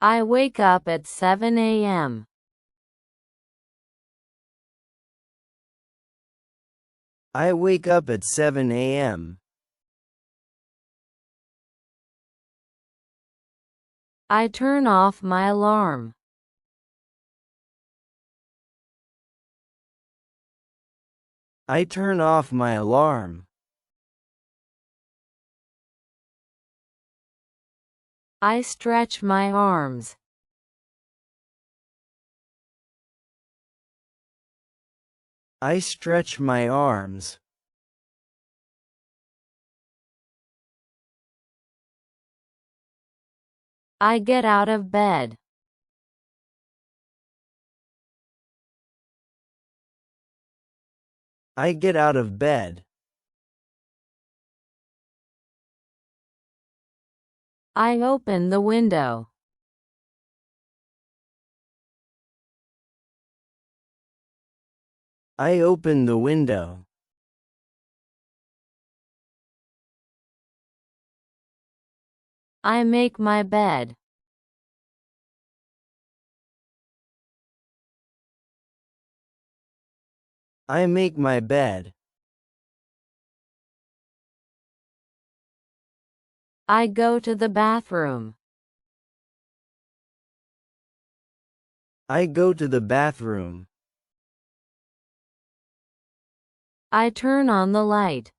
I wake up at 7 a.m. I wake up at 7 a.m. I turn off my alarm. I turn off my alarm. I stretch my arms. I stretch my arms. I get out of bed. I get out of bed. I open the window. I open the window. I make my bed. I make my bed. I go to the bathroom. I go to the bathroom. I turn on the light.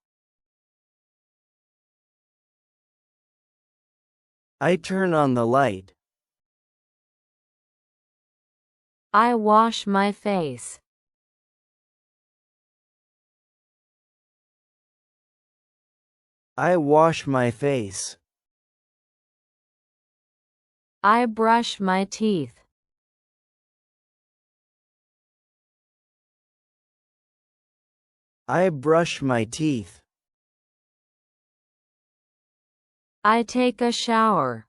I turn on the light. I wash my face. I wash my face. I brush my teeth. I brush my teeth. I take a shower.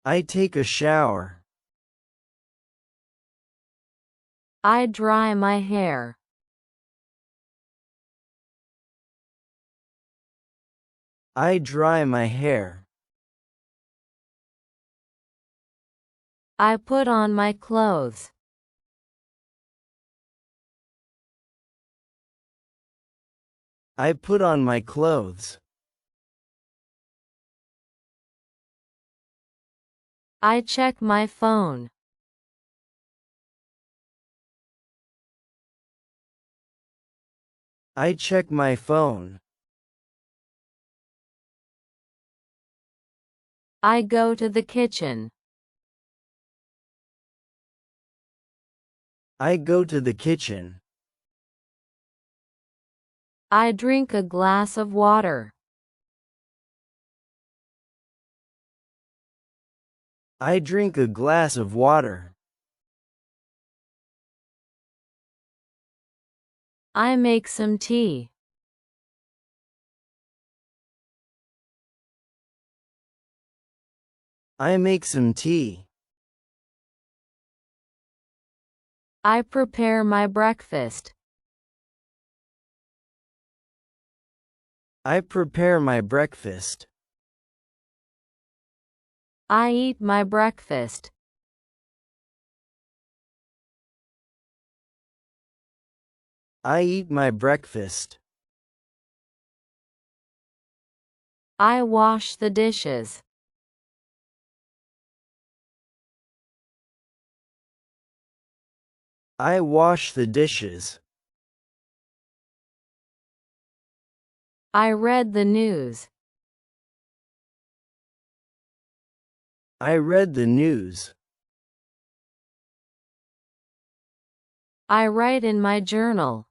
I take a shower. I dry my hair. I dry my hair. I put on my clothes. I put on my clothes. I check my phone. I check my phone. I go to the kitchen. I go to the kitchen. I drink a glass of water. I drink a glass of water. I make some tea. I make some tea. I prepare my breakfast. I prepare my breakfast. I eat my breakfast. I eat my breakfast. I wash the dishes. I wash the dishes. I read the news. I read the news. I write in my journal.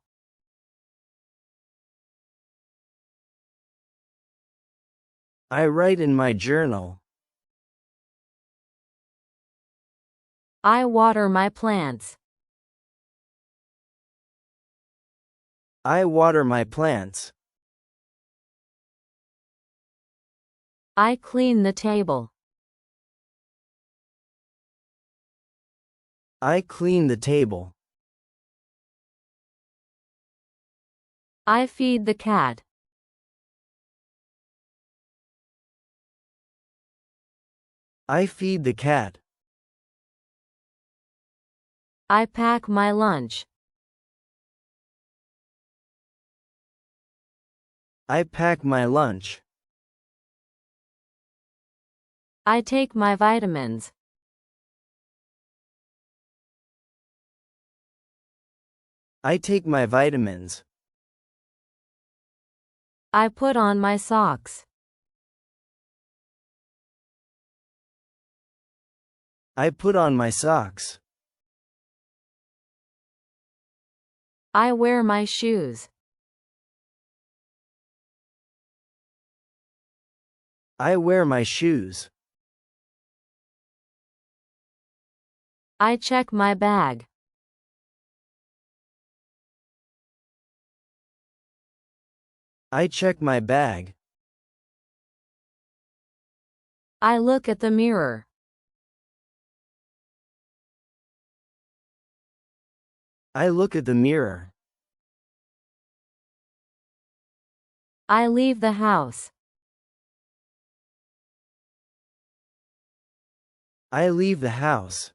I write in my journal. I water my plants. I water my plants. I clean the table. I clean the table. I feed the cat. I feed the cat. I pack my lunch. I pack my lunch. I take my vitamins. I take my vitamins. I put on my socks. I put on my socks. I wear my shoes. I wear my shoes. I check my bag. I check my bag. I look at the mirror. I look at the mirror. I leave the house. I leave the house.